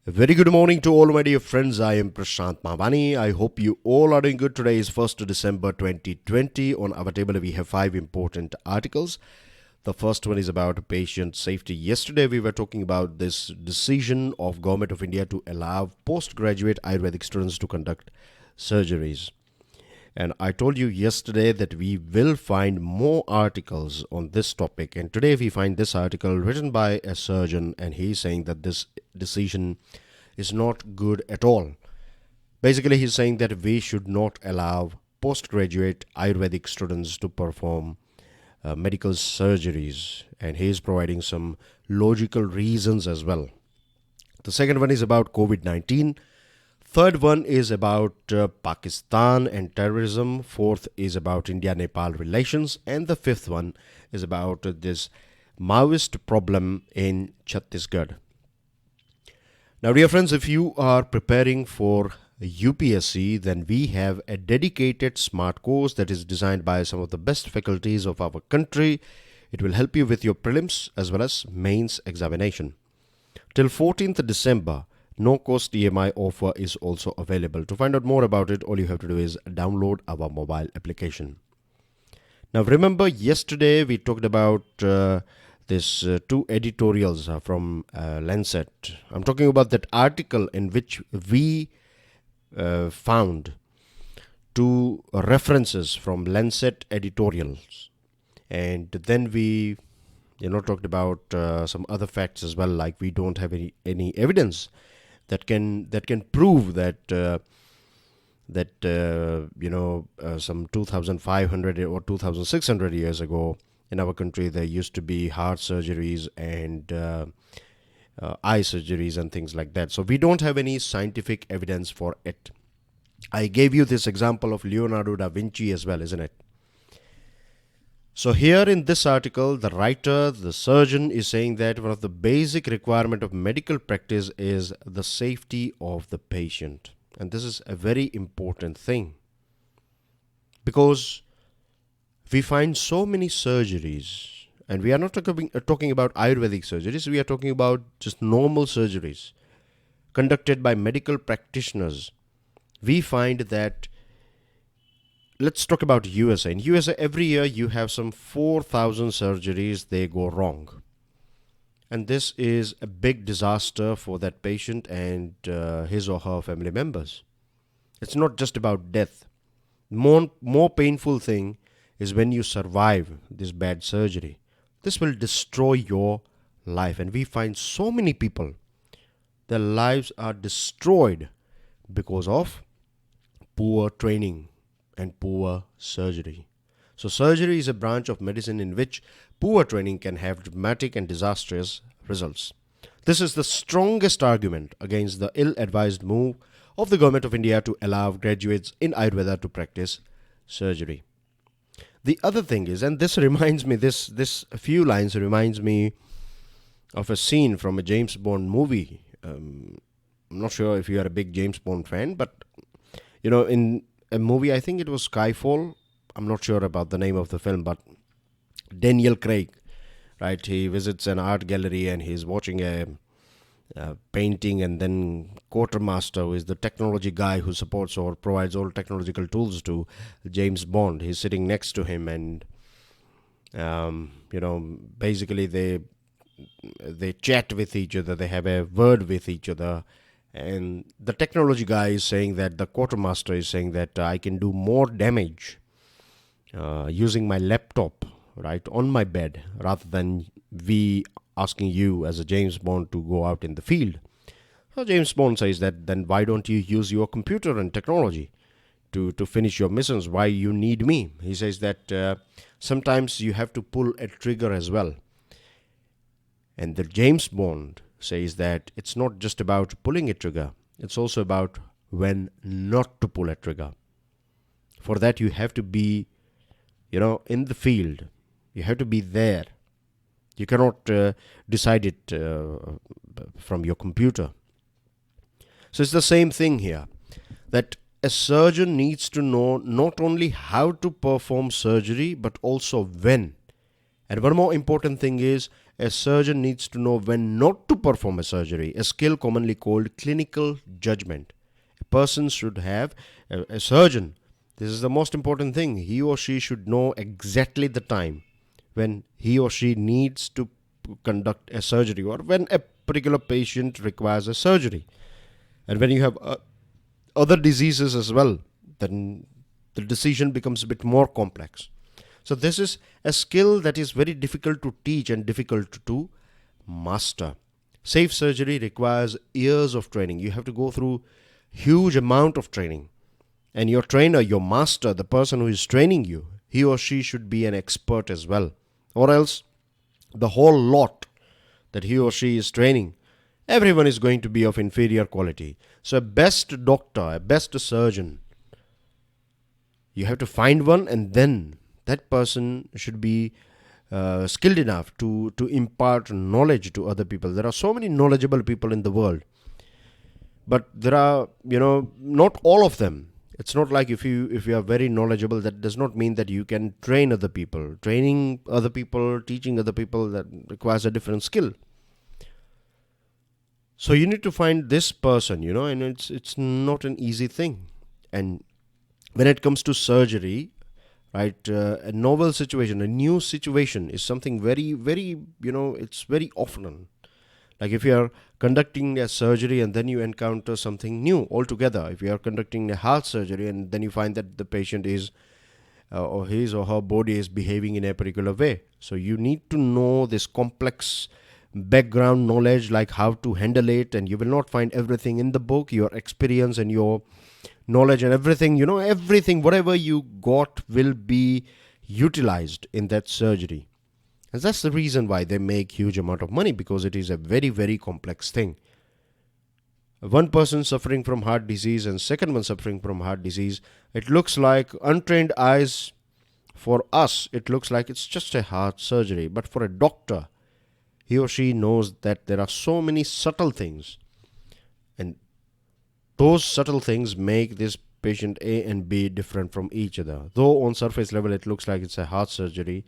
Very good morning to all my dear friends. I am Prashant Mahbani. I hope you all are doing good. Today is 1st December 2020. On our table, we have 5 important articles. The first one is about patient safety. Yesterday, we were talking about this decision of Government of India to allow postgraduate Ayurvedic students to conduct surgeries. And I told you yesterday that we will find more articles on this topic. And today we find this article written by a surgeon, and he's saying that this decision is not good at all. Basically, he's saying that we should not allow postgraduate Ayurvedic students to perform medical surgeries. And he's providing some logical reasons as well. The second one is about COVID-19. Third one is about Pakistan and terrorism. Fourth is about India-Nepal relations. And the fifth one is about this Maoist problem in Chhattisgarh. Now, dear friends, if you are preparing for UPSC, then we have a dedicated smart course that is designed by some of the best faculties of our country. It will help you with your prelims as well as mains examination. Till 14th December, no-cost EMI offer is also available. To find out more about it, all you have to do is download our mobile application. Now, remember yesterday we talked about these two editorials from Lancet. I'm talking about that article in which we found two references from Lancet editorials. And then we talked about some other facts as well, like we don't have any evidence that can prove that some 2,500 or 2,600 years ago in our country there used to be heart surgeries and eye surgeries and things like that. So we don't have any scientific evidence for it. I gave you this example of Leonardo da Vinci as well, isn't it? So here in this article, the writer, the surgeon, is saying that one of the basic requirement of medical practice is the safety of the patient. And this is a very important thing. Because we find so many surgeries, and we are not talking about Ayurvedic surgeries, we are talking about just normal surgeries conducted by medical practitioners. We find that let's talk about USA. In USA, every year you have some 4,000 surgeries, they go wrong. And this is a big disaster for that patient and his or her family members. It's not just about death. More painful thing is when you survive this bad surgery. This will destroy your life. And we find so many people, their lives are destroyed because of poor training and poor surgery. So surgery is a branch of medicine in which poor training can have dramatic and disastrous results. This is the strongest argument against the ill-advised move of the Government of India to allow graduates in Ayurveda to practice surgery. The other thing is, and this reminds me, this few lines reminds me of a scene from a James Bond movie. I'm not sure if you are a big James Bond fan, but in a movie, I think it was Skyfall. I'm not sure about the name of the film, but Daniel Craig, right? He visits an art gallery and he's watching a painting, and then Quartermaster, who is the technology guy who supports or provides all technological tools to James Bond, he's sitting next to him, and basically they chat with each other, they have a word with each other. And the technology guy is saying that, the quartermaster is saying that I can do more damage using my laptop, right, on my bed, rather than we asking you as a James Bond to go out in the field. So James Bond says that, then why don't you use your computer and technology to finish your missions? Why you need me? He says that sometimes you have to pull a trigger as well. And the James Bond says that it's not just about pulling a trigger, it's also about when not to pull a trigger. For that you have to be, in the field. You have to be there. You cannot decide it from your computer. So it's the same thing here, that a surgeon needs to know not only how to perform surgery, but also when. And one more important thing is, a surgeon needs to know when not to perform a surgery, a skill commonly called clinical judgment. A person should have, a surgeon, this is the most important thing, he or she should know exactly the time when he or she needs to conduct a surgery, or when a particular patient requires a surgery. And when you have other diseases as well, then the decision becomes a bit more complex. So this is a skill that is very difficult to teach and difficult to master. Safe surgery requires years of training. You have to go through huge amount of training. And your trainer, your master, the person who is training you, he or she should be an expert as well. Or else the whole lot that he or she is training, everyone is going to be of inferior quality. So a best doctor, a best surgeon, you have to find one, and then that person should be skilled enough to impart knowledge to other people. There are so many knowledgeable people in the world, but there are, not all of them. It's not like if you are very knowledgeable, that does not mean that you can train other people. Training other people, teaching other people, that requires a different skill. So you need to find this person, and it's not an easy thing. And when it comes to surgery, right, a novel situation, a new situation is something very, very, it's very often. Like if you are conducting a surgery and then you encounter something new altogether. If you are conducting a heart surgery and then you find that the patient is, or his or her body is behaving in a particular way. So you need to know this complex background knowledge, like how to handle it, and you will not find everything in the book. Your experience and your knowledge and everything, everything, whatever you got will be utilized in that surgery. And that's the reason why they make huge amount of money, because it is a very, very complex thing. One person suffering from heart disease and second one suffering from heart disease, it looks like untrained eyes. For us, it looks like it's just a heart surgery. But for a doctor, he or she knows that there are so many subtle things. And those subtle things make this patient A and B different from each other. Though on surface level, it looks like it's a heart surgery,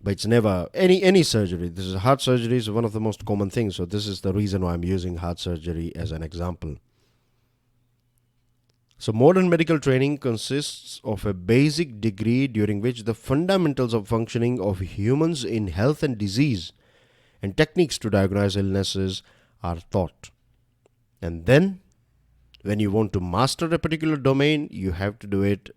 but it's never any surgery. This is heart surgery is one of the most common things. So this is the reason why I'm using heart surgery as an example. So modern medical training consists of a basic degree during which the fundamentals of functioning of humans in health and disease and techniques to diagnose illnesses are taught. And then when you want to master a particular domain, you have to do it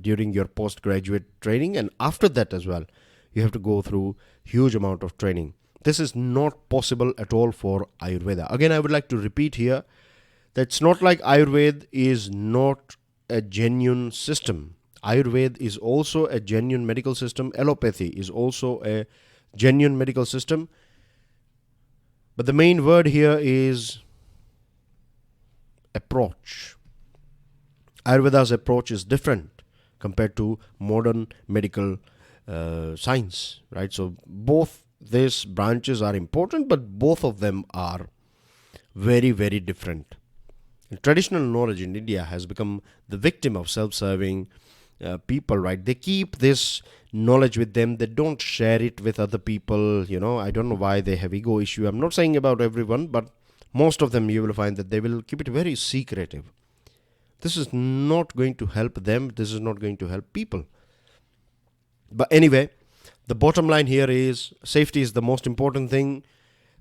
during your postgraduate training, and after that as well, you have to go through huge amount of training. This is not possible at all for Ayurveda. Again, I would like to repeat here that it's not like Ayurveda is not a genuine system. Ayurveda is also a genuine medical system. Allopathy is also a genuine medical system. But the main word here is approach. Ayurveda's approach is different compared to modern medical science, right? So both these branches are important, but both of them are very, very different. And traditional knowledge in India has become the victim of self-serving people, right? They keep this knowledge with them. They don't share it with other people. I don't know why they have ego issue. I'm not saying about everyone, but most of them you will find that they will keep it very secretive. This is not going to help them. This is not going to help people. But anyway, the bottom line here is safety is the most important thing.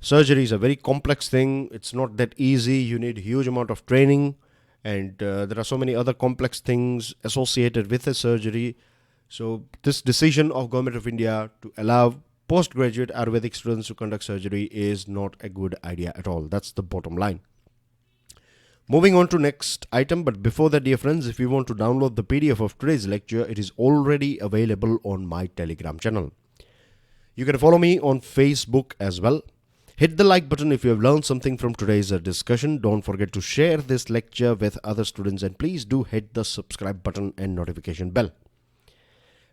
Surgery is a very complex thing. It's not that easy. You need a huge amount of training, and there are so many other complex things associated with a surgery. So this decision of Government of India to allow postgraduate Ayurvedic students to conduct surgery is not a good idea at all. That's the bottom line. Moving on to next item, but before that, dear friends, if you want to download the PDF of today's lecture, it is already available on my Telegram channel. You can follow me on Facebook as well. Hit the like button if you have learned something from today's discussion. Don't forget to share this lecture with other students, and please do hit the subscribe button and notification bell.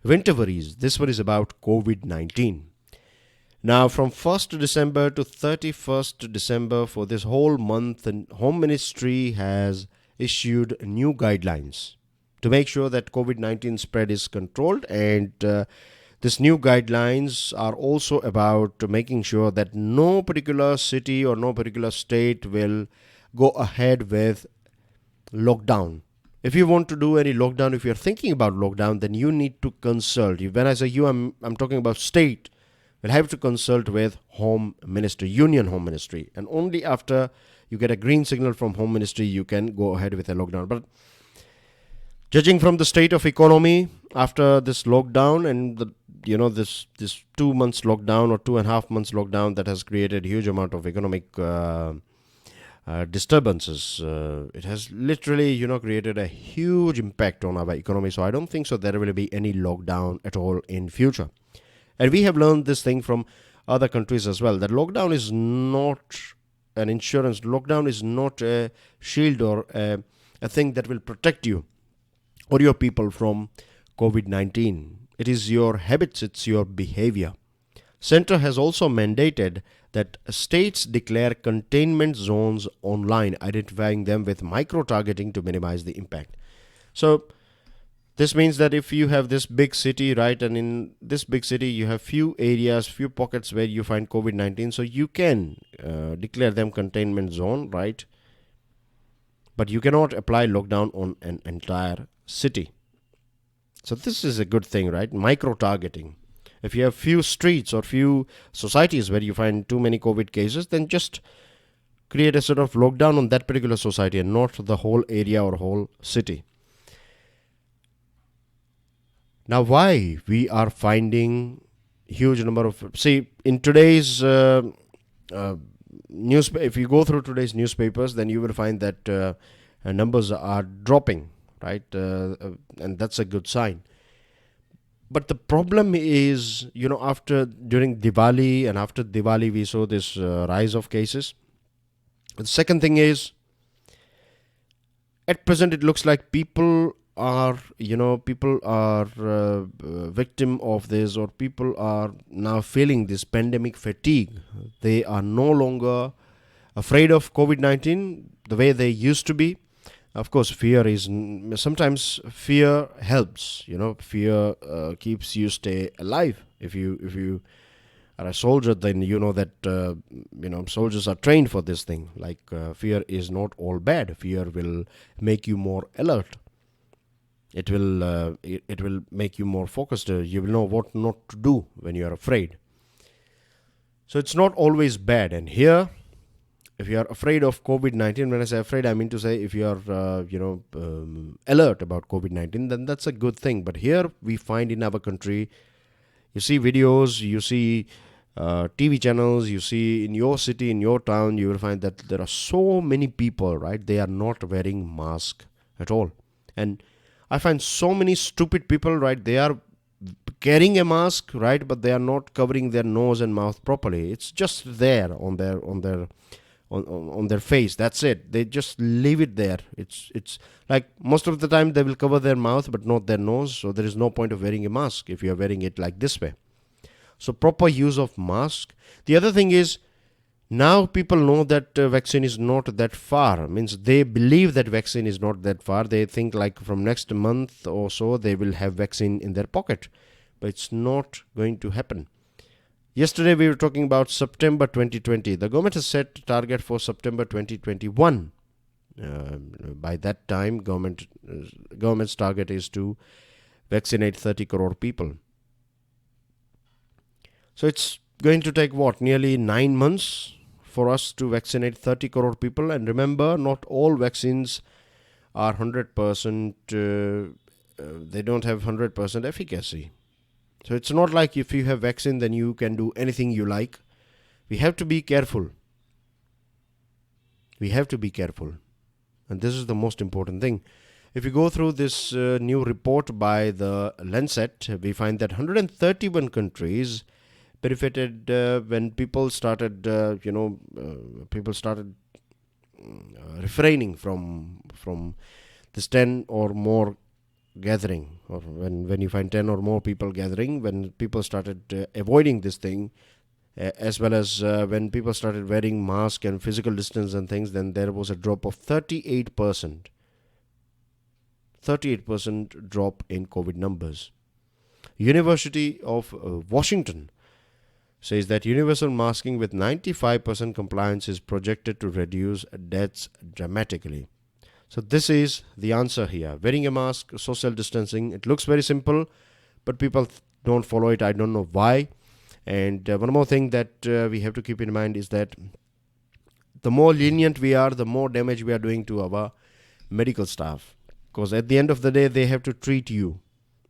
Winter worries. This one is about COVID-19. Now, from 1st December to 31st December, for this whole month, the Home Ministry has issued new guidelines to make sure that COVID-19 spread is controlled, and These new guidelines are also about making sure that no particular city or no particular state will go ahead with lockdown. If you want to do any lockdown, if you're thinking about lockdown, then you need to consult. When I say you, I'm talking about state. Will have to consult with Home Ministry, Union Home Ministry, and only after you get a green signal from Home Ministry, you can go ahead with a lockdown. But judging from the state of economy after this lockdown and this 2 months lockdown or 2.5 months lockdown that has created a huge amount of economic disturbances. It has literally, created a huge impact on our economy. So I don't think so there will be any lockdown at all in future. And we have learned this thing from other countries as well, that lockdown is not an insurance. Lockdown is not a shield or a thing that will protect you or your people from COVID-19. It is your habits, it's your behavior. Center has also mandated that states declare containment zones online, identifying them with micro-targeting to minimize the impact. So this means that if you have this big city, right, and in this big city you have few areas, few pockets where you find COVID-19, so you can declare them containment zone, right? But you cannot apply lockdown on an entire city. So this is a good thing, right? Micro-targeting. If you have few streets or few societies where you find too many COVID cases, then just create a sort of lockdown on that particular society and not the whole area or whole city. Now, why we are finding huge number of... See, in today's if you go through today's newspapers, then you will find that numbers are dropping, right? And that's a good sign. But the problem is, during Diwali and after Diwali, we saw this rise of cases. The second thing is, at present, it looks like people are victim of this, or people are now feeling this pandemic fatigue. They are no longer afraid of COVID-19 the way they used to be. Of course, sometimes fear helps. Fear keeps you stay alive. If you are a soldier, then you know that soldiers are trained for this thing. Like fear is not all bad. Fear will make you more alert. It will make you more focused. You will know what not to do when you are afraid. So it's not always bad. And here, if you are afraid of COVID-19, when I say afraid, I mean to say if you are alert about COVID-19, then that's a good thing. But here we find in our country, you see videos, you see TV channels, you see in your city, in your town, you will find that there are so many people, right? They are not wearing mask at all. And I find so many stupid people, right? They are carrying a mask, right? But they are not covering their nose and mouth properly. It's just there on their face. That's it. They just leave it there. It's like most of the time they will cover their mouth but not their nose. So there is no point of wearing a mask if you are wearing it like this way. So proper use of mask. The other thing is, now people know that vaccine is not that far. Means they believe that vaccine is not that far. They think like from next month or so they will have vaccine in their pocket. But it's not going to happen. Yesterday we were talking about September 2020. The government has set a target for September 2021. By that time, government's target is to vaccinate 30 crore people. So it's going to take nearly 9 months for us to vaccinate 30 crore people. And remember, not all vaccines are 100%, they don't have 100% efficacy. So it's not like if you have vaccine, then you can do anything you like. We have to be careful. We have to be careful. And this is the most important thing. If you go through this new report by the Lancet, we find that 131 countries benefited when people started, refraining from this 10 or more gathering, or when you find 10 or more people gathering, when people started avoiding this thing, as well as when people started wearing mask and physical distance and things, then there was a drop of 38% drop in COVID numbers. University of Washington says that universal masking with 95% compliance is projected to reduce deaths dramatically. So this is the answer here. Wearing a mask, social distancing, it looks very simple, but people don't follow it. I don't know why. And one more thing that we have to keep in mind is that the more lenient we are, the more damage we are doing to our medical staff. Because at the end of the day, they have to treat you.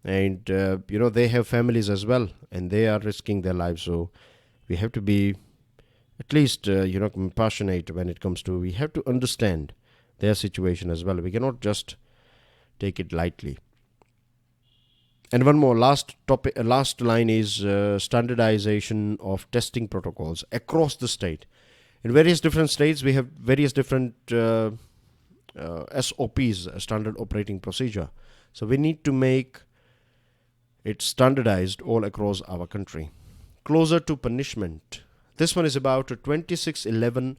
And, they have families as well. And they are risking their lives. So we have to be at least, compassionate when it comes to, we have to understand their situation as well. We cannot just take it lightly. And one more last line is standardization of testing protocols across the state. In various different states, we have various different SOPs, standard operating procedure. So we need to make it standardized all across our country. Closer to punishment. This one is about 26/11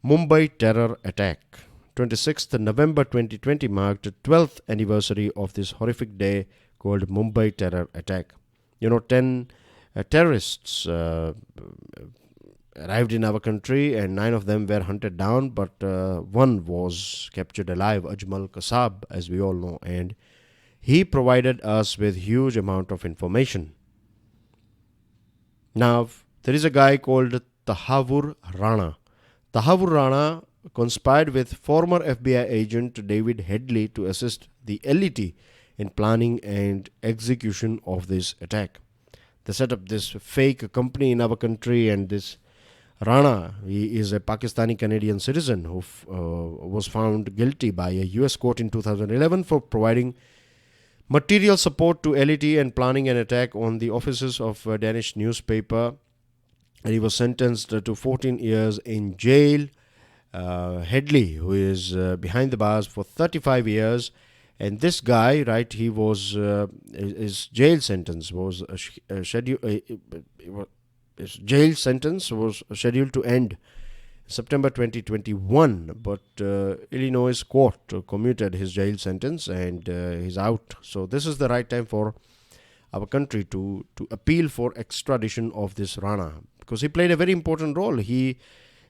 Mumbai terror attack. 26th November 2020 marked the 12th anniversary of this horrific day called Mumbai terror attack. 10 terrorists arrived in our country and 9 of them were hunted down, but one was captured alive, Ajmal Kasab, as we all know, and he provided us with huge amount of information. Now, there is a guy called Tahavur Rana. Tahavur Rana conspired with former FBI agent David Headley to assist the elite in planning and execution of this attack. They set up this fake company in our country, and this Rana, he is a Pakistani-Canadian citizen who was found guilty by a US court in 2011 for providing material support to LET and planning an attack on the offices of a Danish newspaper. And he was sentenced to 14 years in jail. Headley, who is behind the bars for 35 years. And this guy, right, he was, his jail sentence was his jail sentence was scheduled to end September 2021, but Illinois court commuted his jail sentence and he's out. So this is the right time for our country to appeal for extradition of this Rana, because he played a very important role. He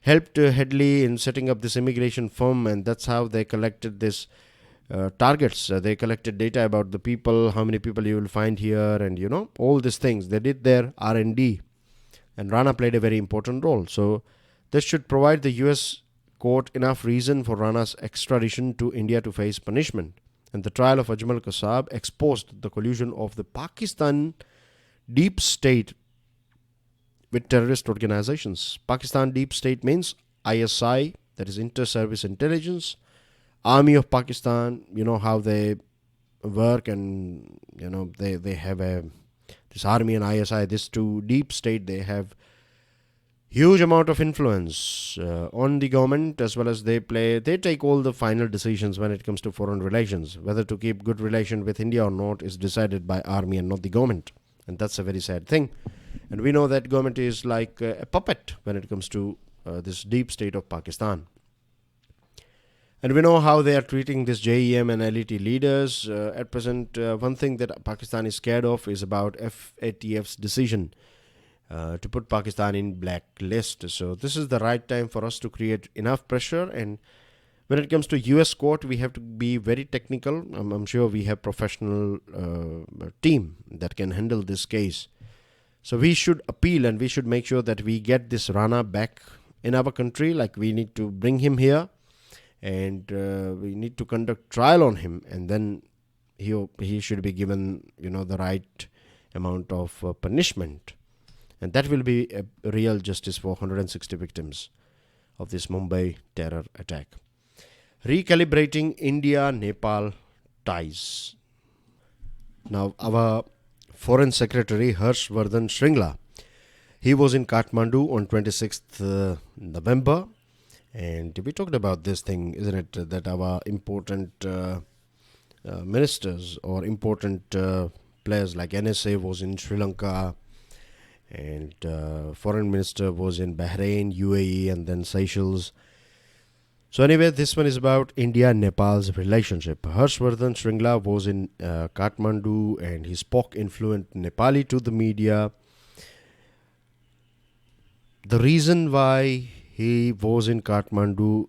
helped Headley in setting up this immigration firm, and that's how they collected this targets. They collected data about the people, how many people you will find here, and all these things. They did their R&D. And Rana played a very important role. So this should provide the US court enough reason for Rana's extradition to India to face punishment. And the trial of Ajmal Kasab exposed the collusion of the Pakistan deep state with terrorist organizations. Pakistan deep state means ISI, that is Inter-Service Intelligence, Army of Pakistan, how they work, and they have this army and ISI, these two deep state, they have huge amount of influence on the government, as well as they take all the final decisions when it comes to foreign relations. Whether to keep good relation with India or not is decided by army and not the government, and that's a very sad thing. And we know that government is like a puppet when it comes to this deep state of Pakistan. And we know how they are treating this JEM and LET leaders. At present, one thing that Pakistan is scared of is about FATF's decision to put Pakistan in blacklist. So this is the right time for us to create enough pressure. And when it comes to US court, we have to be very technical. I'm sure we have professional team that can handle this case. So we should appeal, and we should make sure that we get this Rana back in our country. Like, we need to bring him here. And we need to conduct trial on him, and then he should be given the right amount of punishment, and that will be a real justice for 160 victims of this Mumbai terror attack. Recalibrating India-Nepal ties. Now, our Foreign Secretary Harshvardhan Shringla, he was in Kathmandu on 26th November. And we talked about this thing, isn't it, that our important ministers or important players like NSA was in Sri Lanka, and foreign minister was in Bahrain, UAE, and then Seychelles. So anyway, this one is about India and Nepal's relationship. Harshvardhan Shringla was in Kathmandu and he spoke in fluent Nepali to the media. The reason why he was in Kathmandu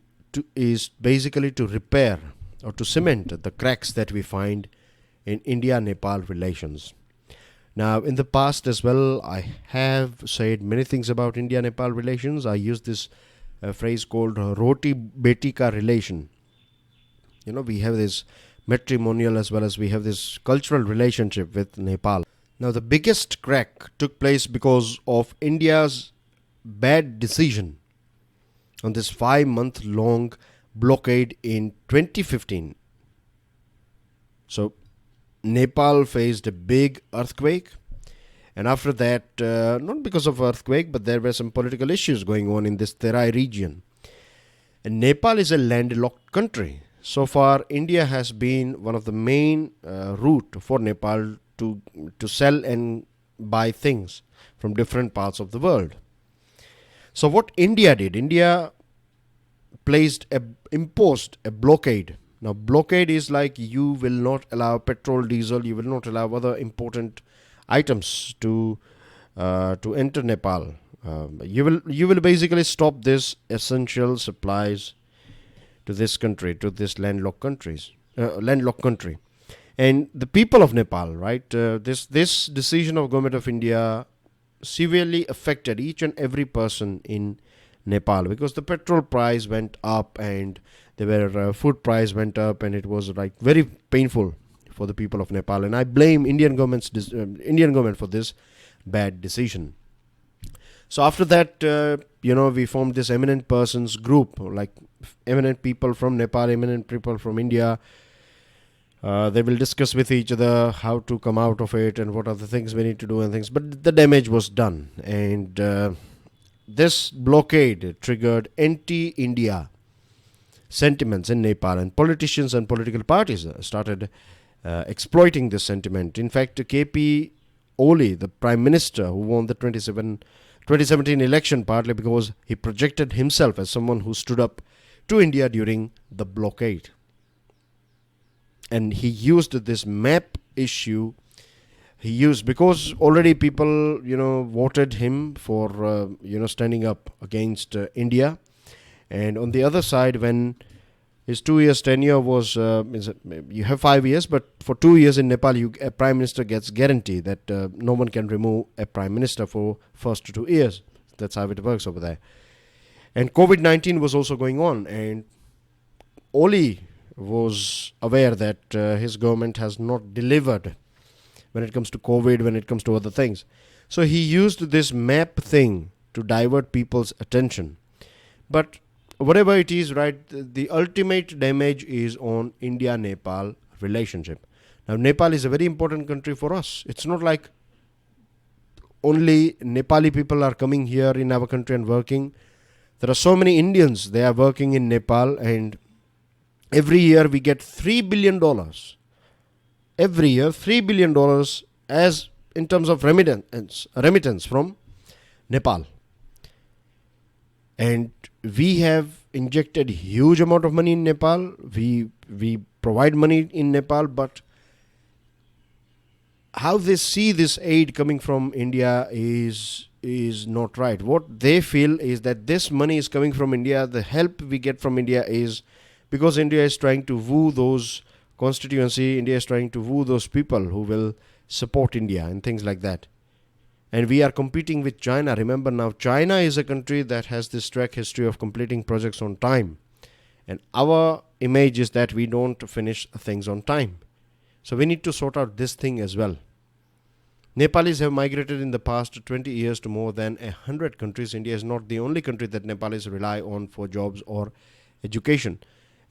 is basically to repair or to cement the cracks that we find in India-Nepal relations. Now, in the past as well, I have said many things about India-Nepal relations. I use this phrase called roti beti ka relation. We have this matrimonial as well as we have this cultural relationship with Nepal. Now, the biggest crack took place because of India's bad decision on this 5-month-long blockade in 2015. So, Nepal faced a big earthquake, and after that, not because of earthquake, but there were some political issues going on in this Terai region. And Nepal is a landlocked country. So far, India has been one of the main route for Nepal to sell and buy things from different parts of the world. So what India did, India imposed a blockade. Now, blockade is like you will not allow petrol, diesel, you will not allow other important items to enter Nepal. You will basically stop this essential supplies to this country, to this landlocked country. And the people of Nepal, right? This decision of Government of India severely affected each and every person in Nepal, because the petrol price went up and food price went up, and it was like very painful for the people of Nepal. And I blame Indian government for this bad decision. So after that, we formed this eminent persons group, like eminent people from Nepal, eminent people from India. They will discuss with each other how to come out of it and what are the things we need to do and things. But the damage was done, and this blockade triggered anti-India sentiments in Nepal, and politicians and political parties started exploiting this sentiment. In fact, KP Oli, the Prime Minister who won the 2017 election, partly because he projected himself as someone who stood up to India during the blockade. And he used this map issue. Because already people, voted him for, standing up against India. And on the other side, when his 2 years tenure was, you have 5 years, but for 2 years in Nepal, a prime minister gets guarantee that no one can remove a prime minister for first 2 years. That's how it works over there. And COVID-19 was also going on, and Oli was aware that his government has not delivered when it comes to COVID, when it comes to other things. So he used this map thing to divert people's attention. But whatever it is, right, the ultimate damage is on India-Nepal relationship. Now, Nepal is a very important country for us. It's not like only Nepali people are coming here in our country and working. There are so many Indians, they are working in Nepal, and every year we get $3 billion. Every year, $3 billion as in terms of remittance from Nepal. And we have injected huge amount of money in Nepal. We provide money in Nepal, but how they see this aid coming from India is not right. What they feel is that this money is coming from India. The help we get from India is because India is trying to woo those constituency, India is trying to woo those people who will support India and things like that. And we are competing with China. Remember now, China is a country that has this track history of completing projects on time. And our image is that we don't finish things on time. So we need to sort out this thing as well. Nepalis have migrated in the past 20 years to more than 100 countries. India is not the only country that Nepalis rely on for jobs or education.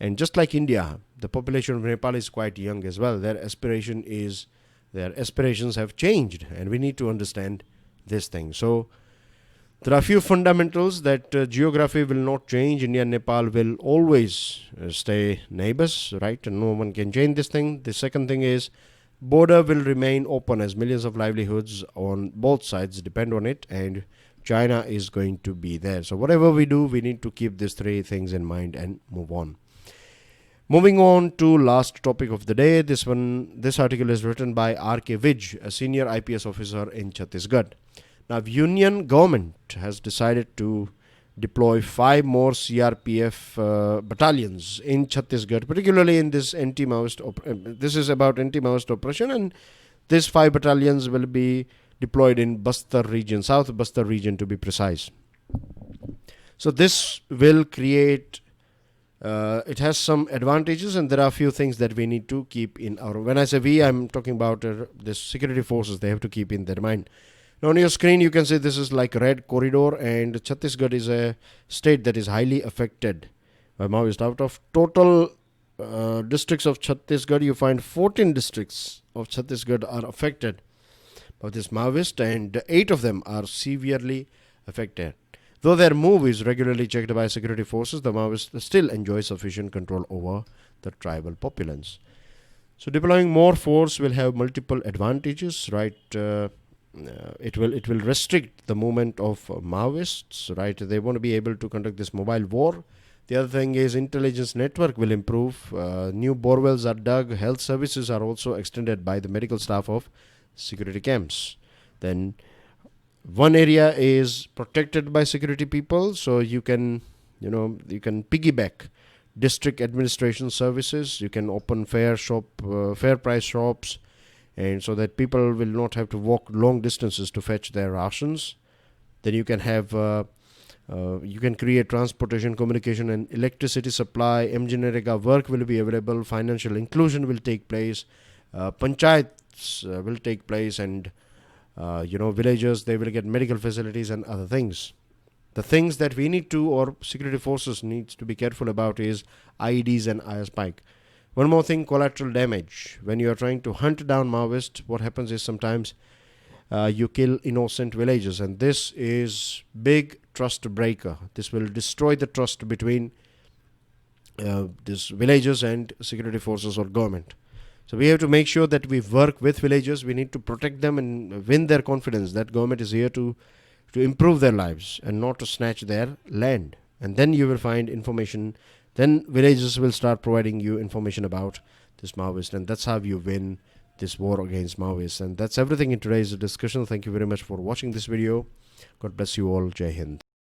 And just like India, the population of Nepal is quite young as well. Their aspirations have changed, and we need to understand this thing. So there are a few fundamentals that geography will not change. India and Nepal will always stay neighbors, right? And no one can change this thing. The second thing is border will remain open as millions of livelihoods on both sides depend on it, and China is going to be there. So whatever we do, we need to keep these three things in mind and move on. Moving on to last topic of the day. This article is written by R.K. Vij, a senior IPS officer in Chhattisgarh. Now, Union government has decided to deploy 5 more CRPF battalions in Chhattisgarh, particularly in this anti-Maoist. This is about anti-Maoist oppression, and these 5 battalions will be deployed in Bastar region, South Bastar region to be precise. So this will create. It has some advantages, and there are a few things that we need to keep in our. When I say we, I'm talking about the security forces. They have to keep in their mind. Now on your screen, you can see this is like red corridor, and Chhattisgarh is a state that is highly affected by Maoist. Out of total districts of Chhattisgarh, you find 14 districts of Chhattisgarh are affected by this Maoist, and 8 of them are severely affected. Though their move is regularly checked by security forces, the Maoists still enjoy sufficient control over the tribal populace. So deploying more force will have multiple advantages, right? It will restrict the movement of Maoists, right? They want to be able to conduct this mobile war. The other thing is intelligence network will improve. New borewells are dug. Health services are also extended by the medical staff of security camps. Then one area is protected by security people, so you can piggyback district administration services. You can open fair price shops, and so that people will not have to walk long distances to fetch their rations. Then you can have you can create transportation, communication, and electricity supply. MGNREGA work will be available. Financial inclusion will take place. Panchayats will take place, and villagers, they will get medical facilities and other things. The things that we need to, or security forces needs to be careful about, is IEDs and IR spike. One more thing, collateral damage. When you are trying to hunt down Maoists, what happens is sometimes you kill innocent villagers, and this is big trust breaker. This will destroy the trust between these villagers and security forces or government. So we have to make sure that we work with villagers. We need to protect them and win their confidence that government is here to improve their lives and not to snatch their land. And then you will find information. Then villagers will start providing you information about this Maoist, and that's how you win this war against Maoists. And that's everything in today's discussion. Thank you very much for watching this video. God bless you all. Jai Hind.